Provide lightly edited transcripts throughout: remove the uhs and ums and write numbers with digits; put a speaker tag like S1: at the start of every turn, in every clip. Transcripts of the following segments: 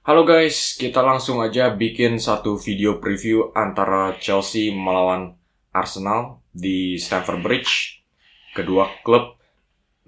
S1: Halo guys, kita langsung aja bikin satu video preview antara Chelsea melawan Arsenal di Stamford Bridge. Kedua klub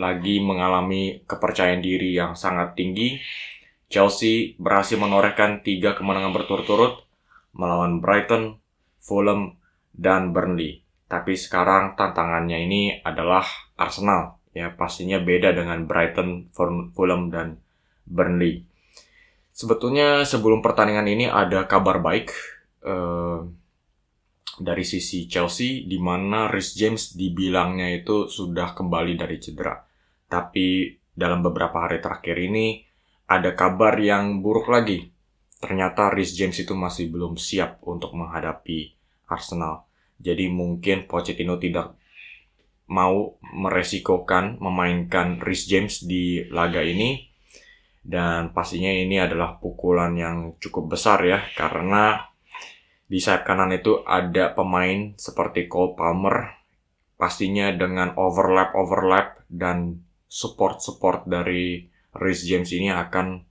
S1: lagi mengalami kepercayaan diri yang sangat tinggi. Chelsea berhasil menorehkan 3 kemenangan berturut-turut melawan Brighton, Fulham, dan Burnley. Tapi sekarang tantangannya ini adalah Arsenal. Ya, pastinya beda dengan Brighton, Fulham, dan Burnley. Sebetulnya sebelum pertandingan ini ada kabar baik dari sisi Chelsea, di mana Reece James dibilangnya itu sudah kembali dari cedera. Tapi dalam beberapa hari terakhir ini ada kabar yang buruk lagi. Ternyata Reece James itu masih belum siap untuk menghadapi Arsenal. Jadi mungkin Pochettino tidak mau meresikokan memainkan Reece James di laga ini. Dan pastinya ini adalah pukulan yang cukup besar ya, karena di sayap kanan itu ada pemain seperti Cole Palmer. Pastinya dengan overlap dan support dari Reece James ini akan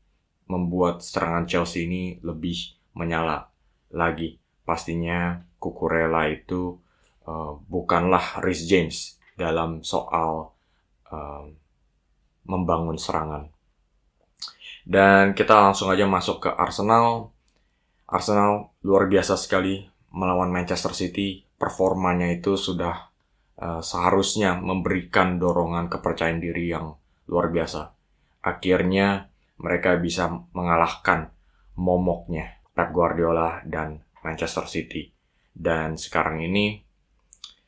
S1: membuat serangan Chelsea ini lebih menyala lagi. Pastinya Cucurella itu bukanlah Reece James dalam soal membangun serangan. Dan kita langsung aja masuk ke Arsenal. Arsenal luar biasa sekali melawan Manchester City. Performanya itu sudah seharusnya memberikan dorongan kepercayaan diri yang luar biasa. Akhirnya mereka bisa mengalahkan momoknya Pep Guardiola dan Manchester City. Dan sekarang ini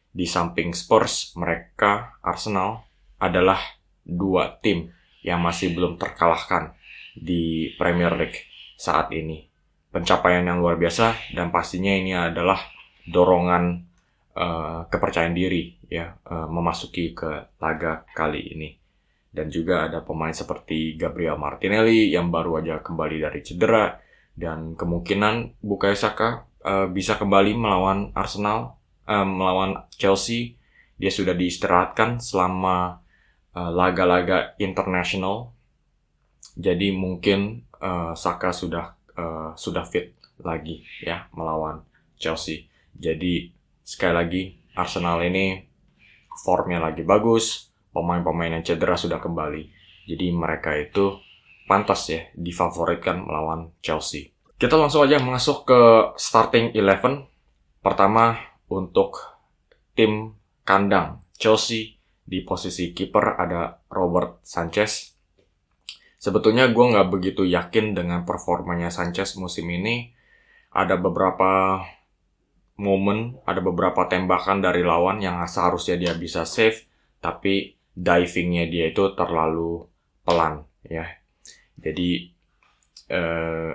S1: di samping Spurs, mereka Arsenal adalah 2 tim yang masih belum terkalahkan di Premier League saat ini. Pencapaian yang luar biasa, dan pastinya ini adalah dorongan kepercayaan diri ya, memasuki ke laga kali ini. Dan juga ada pemain seperti Gabriel Martinelli yang baru aja kembali dari cedera, dan kemungkinan Bukayo Saka bisa kembali melawan Arsenal, melawan Chelsea. Dia sudah diistirahatkan selama laga-laga internasional. Jadi mungkin Saka sudah fit lagi ya melawan Chelsea. Jadi sekali lagi Arsenal ini formnya lagi bagus, pemain-pemain yang cedera sudah kembali. Jadi mereka itu pantas ya difavoritkan melawan Chelsea. Kita langsung aja masuk ke starting 11. Pertama untuk tim kandang Chelsea, di posisi kiper ada Robert Sanchez. Sebetulnya gue nggak begitu yakin dengan performanya Sanchez musim ini. Ada beberapa momen, ada beberapa tembakan dari lawan yang seharusnya dia bisa save, tapi divingnya dia itu terlalu pelan ya. Jadi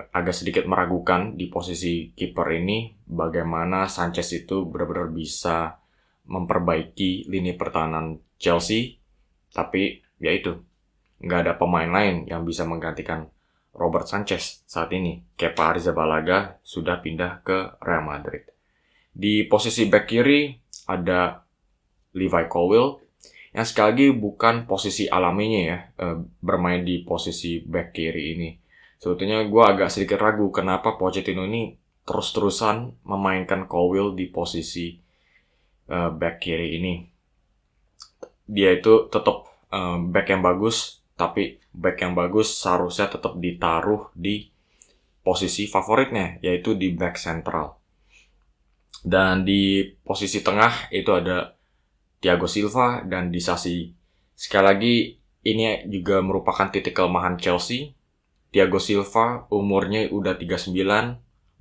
S1: agak sedikit meragukan di posisi kiper ini bagaimana Sanchez itu benar-benar bisa memperbaiki lini pertahanan Chelsea. Tapi ya itu, nggak ada pemain lain yang bisa menggantikan Robert Sanchez saat ini. Kepa Arrizabalaga sudah pindah ke Real Madrid. Di posisi back kiri ada Levi Colwill, yang sekali lagi bukan posisi alaminya ya, bermain di posisi back kiri ini. Sebetulnya gue agak sedikit ragu kenapa Pochettino ini terus-terusan memainkan Colwill di posisi back kiri ini. Dia itu tetap back yang bagus, tapi back yang bagus seharusnya tetap ditaruh di posisi favoritnya, yaitu di back sentral. Dan di posisi tengah itu ada Thiago Silva dan Disasi. Sekali lagi, ini juga merupakan titik kelemahan Chelsea. Thiago Silva umurnya udah 39,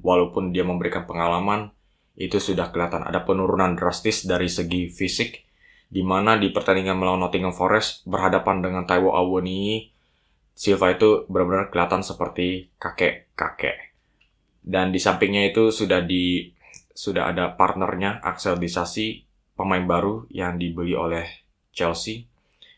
S1: walaupun dia memberikan pengalaman, itu sudah kelihatan ada penurunan drastis dari segi fisik, di mana di pertandingan melawan Nottingham Forest berhadapan dengan Taiwo Awoniyi, Silva itu benar-benar kelihatan seperti kakek-kakek. Dan di sampingnya itu sudah ada partnernya Axel Disasi, pemain baru yang dibeli oleh Chelsea.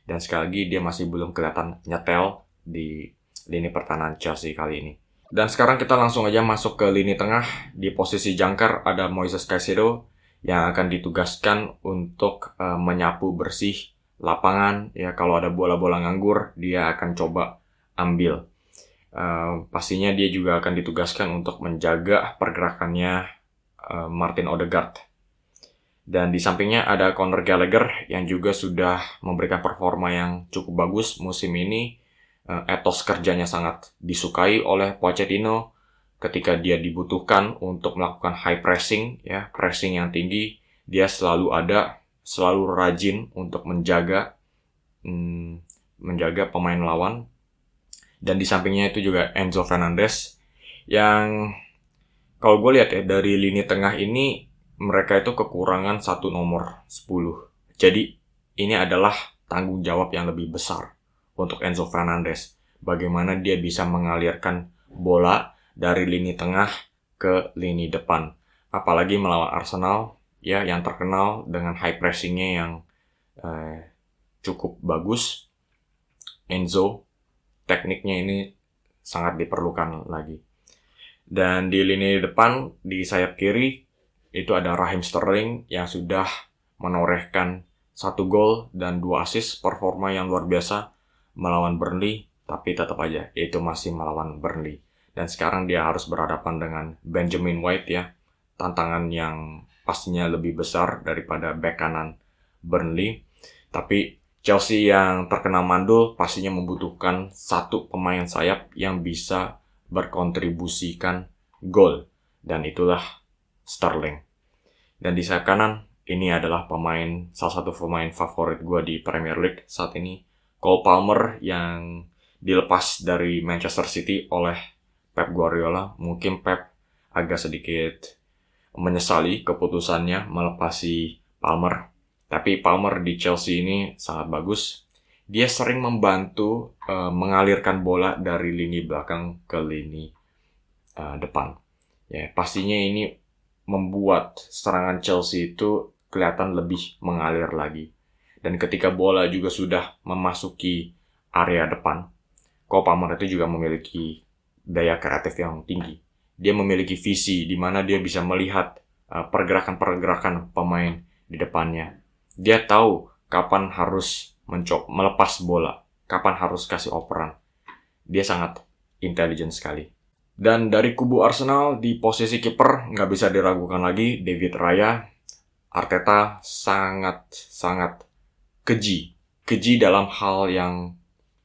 S1: Dan sekali lagi dia masih belum kelihatan nyetel di lini pertahanan Chelsea kali ini. Dan sekarang kita langsung aja masuk ke lini tengah. Di posisi jangkar ada Moises Caicedo yang akan ditugaskan untuk menyapu bersih lapangan ya. Kalau ada bola-bola nganggur, dia akan coba ambil. Pastinya dia juga akan ditugaskan untuk menjaga pergerakannya Martin Odegaard. Dan di sampingnya ada Conor Gallagher yang juga sudah memberikan performa yang cukup bagus musim ini. Etos kerjanya sangat disukai oleh Pochettino ketika dia dibutuhkan untuk melakukan high pressing, ya, pressing yang tinggi. Dia selalu ada, selalu rajin untuk menjaga pemain lawan. Dan di sampingnya itu juga Enzo Fernandez yang kalau gue lihat ya dari lini tengah ini mereka itu kekurangan satu nomor 10. Jadi ini adalah tanggung jawab yang lebih besar untuk Enzo Fernandez. Bagaimana dia bisa mengalirkan bola dari lini tengah ke lini depan. Apalagi melawan Arsenal ya yang terkenal dengan high pressingnya yang cukup bagus. Enzo tekniknya ini sangat diperlukan lagi. Dan di lini depan di sayap kiri itu ada Raheem Sterling yang sudah menorehkan 1 gol dan 2 assist, performa yang luar biasa melawan Burnley, tapi tetap aja itu masih melawan Burnley. Dan sekarang dia harus berhadapan dengan Benjamin White ya, tantangan yang pastinya lebih besar daripada bek kanan Burnley. Tapi Chelsea yang terkena mandul pastinya membutuhkan satu pemain sayap yang bisa berkontribusikan gol, dan itulah Sterling. Dan di sayap kanan ini adalah salah satu pemain favorit gue di Premier League saat ini, Cole Palmer yang dilepas dari Manchester City oleh Pep Guardiola. Mungkin Pep agak sedikit menyesali keputusannya melepasi Palmer. Tapi Palmer di Chelsea ini sangat bagus. Dia sering membantu mengalirkan bola dari lini belakang ke lini depan. Ya, pastinya ini membuat serangan Chelsea itu kelihatan lebih mengalir lagi. Dan ketika bola juga sudah memasuki area depan, Cole Palmer itu juga memiliki daya kreatif yang tinggi. Dia memiliki visi di mana dia bisa melihat pergerakan-pergerakan pemain di depannya. Dia tahu kapan harus melepas bola, kapan harus kasih operan. Dia sangat intelijen sekali. Dan dari kubu Arsenal di posisi kiper nggak bisa diragukan lagi, David Raya. Arteta sangat keji dalam hal yang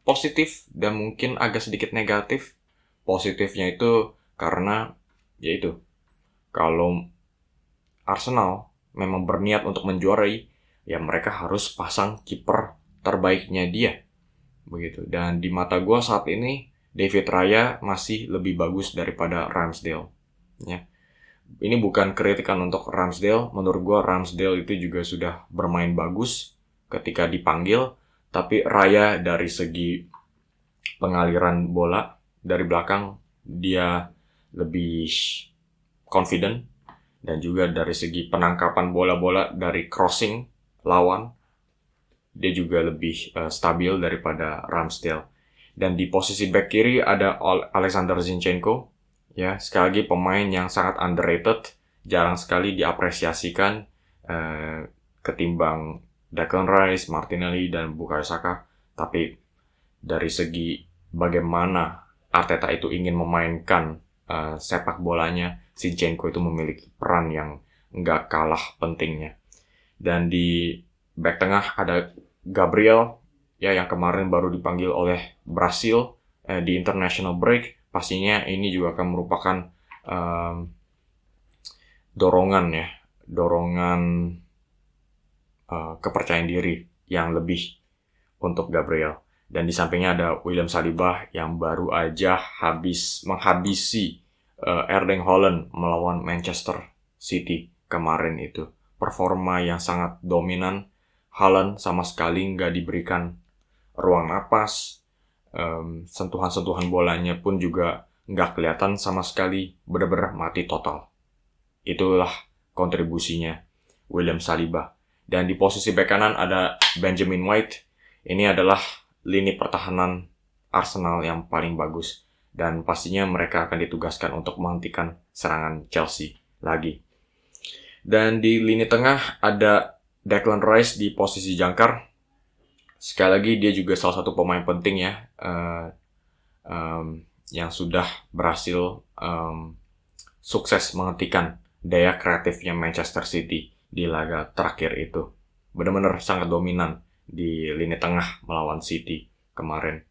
S1: positif dan mungkin agak sedikit negatif. Positifnya itu karena yaitu kalau Arsenal memang berniat untuk menjuarai, ya mereka harus pasang kiper terbaiknya dia. Begitu. Dan di mata gue saat ini David Raya masih lebih bagus daripada Ramsdale. Ya. Ini bukan kritikan untuk Ramsdale. Menurut gue Ramsdale itu juga sudah bermain bagus ketika dipanggil. Tapi Raya dari segi pengaliran bola dari belakang dia lebih confident. Dan juga dari segi penangkapan bola-bola dari crossing lawan dia juga lebih stabil daripada Ramsdale. Dan di posisi back kiri ada Alexander Zinchenko. Ya, sekali lagi pemain yang sangat underrated, jarang sekali diapresiasikan ketimbang Declan Rice, Martinelli, dan Bukayo Saka. Tapi dari segi bagaimana Arteta itu ingin memainkan sepak bolanya, Zinchenko itu memiliki peran yang nggak kalah pentingnya. Dan di back tengah ada Gabriel, ya yang kemarin baru dipanggil oleh Brasil di international break. Pastinya ini juga akan merupakan dorongan kepercayaan diri yang lebih untuk Gabriel. Dan di sampingnya ada William Saliba yang baru aja menghabisi Erling Haaland melawan Manchester City kemarin itu. Performa yang sangat dominan. Haaland sama sekali nggak diberikan ruang napas. Sentuhan-sentuhan bolanya pun juga nggak kelihatan sama sekali, benar-benar mati total. Itulah kontribusinya William Saliba. Dan di posisi bek kanan ada Benjamin White. Ini adalah lini pertahanan Arsenal yang paling bagus. Dan pastinya mereka akan ditugaskan untuk menghentikan serangan Chelsea lagi. Dan di lini tengah ada Declan Rice di posisi jangkar. Sekali lagi dia juga salah satu pemain penting ya yang sudah berhasil sukses menghentikan daya kreatifnya Manchester City di laga terakhir itu. Benar-benar sangat dominan di lini tengah melawan City kemarin.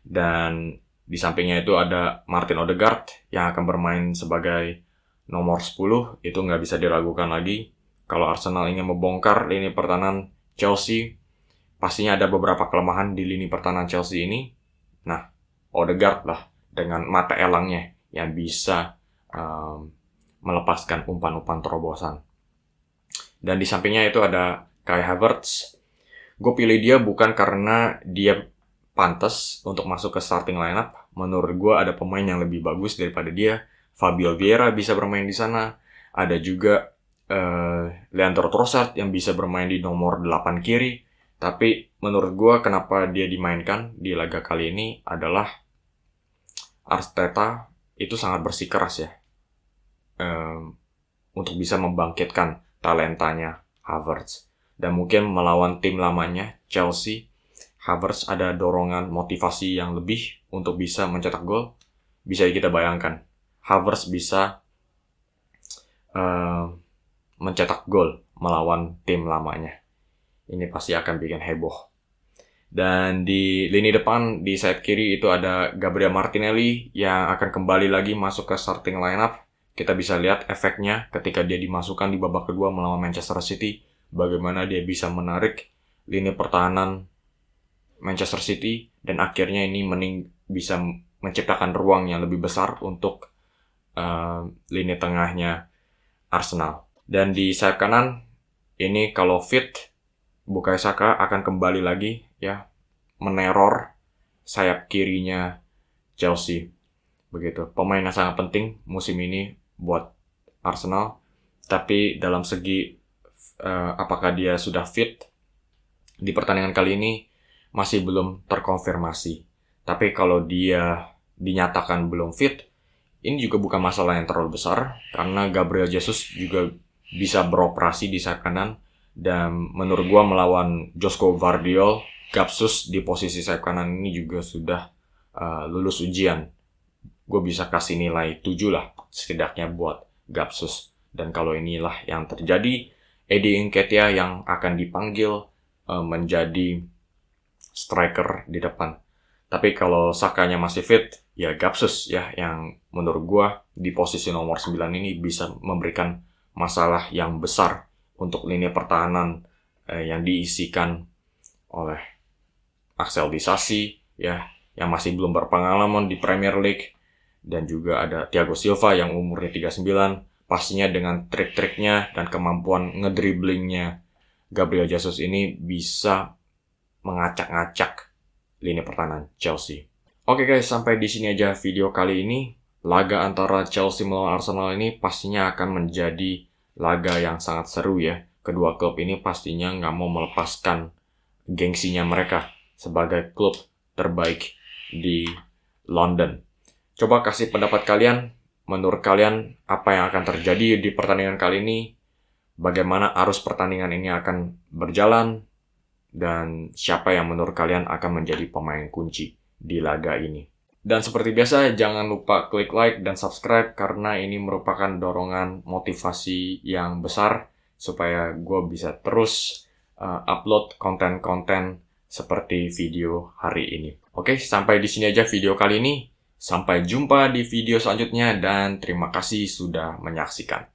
S1: Dan di sampingnya itu ada Martin Odegaard yang akan bermain sebagai nomor 10. Itu nggak bisa diragukan lagi. Kalau Arsenal ingin membongkar lini pertahanan Chelsea, pastinya ada beberapa kelemahan di lini pertahanan Chelsea ini. Nah, Odegaard lah dengan mata elangnya yang bisa melepaskan umpan-umpan terobosan. Dan di sampingnya itu ada Kai Havertz. Gue pilih dia bukan karena dia pantas untuk masuk ke starting lineup. Menurut gue ada pemain yang lebih bagus daripada dia. Fabio Vieira bisa bermain di sana. Ada juga Leandro Trossard yang bisa bermain di nomor 8 kiri. Tapi menurut gue kenapa dia dimainkan di laga kali ini adalah Arteta itu sangat bersikeras ya. Untuk bisa membangkitkan talentanya Havertz. Dan mungkin melawan tim lamanya Chelsea, Havertz ada dorongan motivasi yang lebih untuk bisa mencetak gol. Bisa kita bayangkan, Havertz bisa mencetak gol melawan tim lamanya. Ini pasti akan bikin heboh. Dan di lini depan, di sayap kiri itu ada Gabriel Martinelli yang akan kembali lagi masuk ke starting lineup. Kita bisa lihat efeknya ketika dia dimasukkan di babak kedua melawan Manchester City. Bagaimana dia bisa menarik lini pertahanan Manchester City. Dan akhirnya ini bisa menciptakan ruang yang lebih besar untuk lini tengahnya Arsenal. Dan di sayap kanan, ini kalau fit, Bukayo Saka akan kembali lagi ya meneror sayap kirinya Chelsea. Begitu. Pemain yang sangat penting musim ini buat Arsenal. Tapi dalam segi apakah dia sudah fit di pertandingan kali ini masih belum terkonfirmasi. Tapi kalau dia dinyatakan belum fit, ini juga bukan masalah yang terlalu besar karena Gabriel Jesus juga bisa beroperasi di sayap kanan. Dan menurut gua melawan Josko Gvardiol, Gapsus di posisi sayap kanan ini juga sudah lulus ujian. Gue bisa kasih nilai 7 lah setidaknya buat Gapsus. Dan kalau inilah yang terjadi, Eddie Nketiah yang akan dipanggil menjadi striker di depan. Tapi kalau Sakanya masih fit, ya Gapsus ya yang menurut gua di posisi nomor 9 ini bisa memberikan masalah yang besar untuk lini pertahanan yang diisikan oleh Axel Disasi ya yang masih belum berpengalaman di Premier League, dan juga ada Thiago Silva yang umurnya 39. Pastinya dengan trik-triknya dan kemampuan ngedriblingnya Gabriel Jesus ini bisa mengacak-ngacak lini pertahanan Chelsea. Oke guys, sampai di sini aja video kali ini. Laga antara Chelsea melawan Arsenal ini pastinya akan menjadi laga yang sangat seru ya. Kedua klub ini pastinya nggak mau melepaskan gengsinya mereka sebagai klub terbaik di London. Coba kasih pendapat kalian. Menurut kalian apa yang akan terjadi di pertandingan kali ini? Bagaimana arus pertandingan ini akan berjalan? Dan siapa yang menurut kalian akan menjadi pemain kunci di laga ini? Dan seperti biasa, jangan lupa klik like dan subscribe karena ini merupakan dorongan motivasi yang besar supaya gue bisa terus upload konten-konten seperti video hari ini. Oke, sampai di sini aja video kali ini. Sampai jumpa di video selanjutnya dan terima kasih sudah menyaksikan.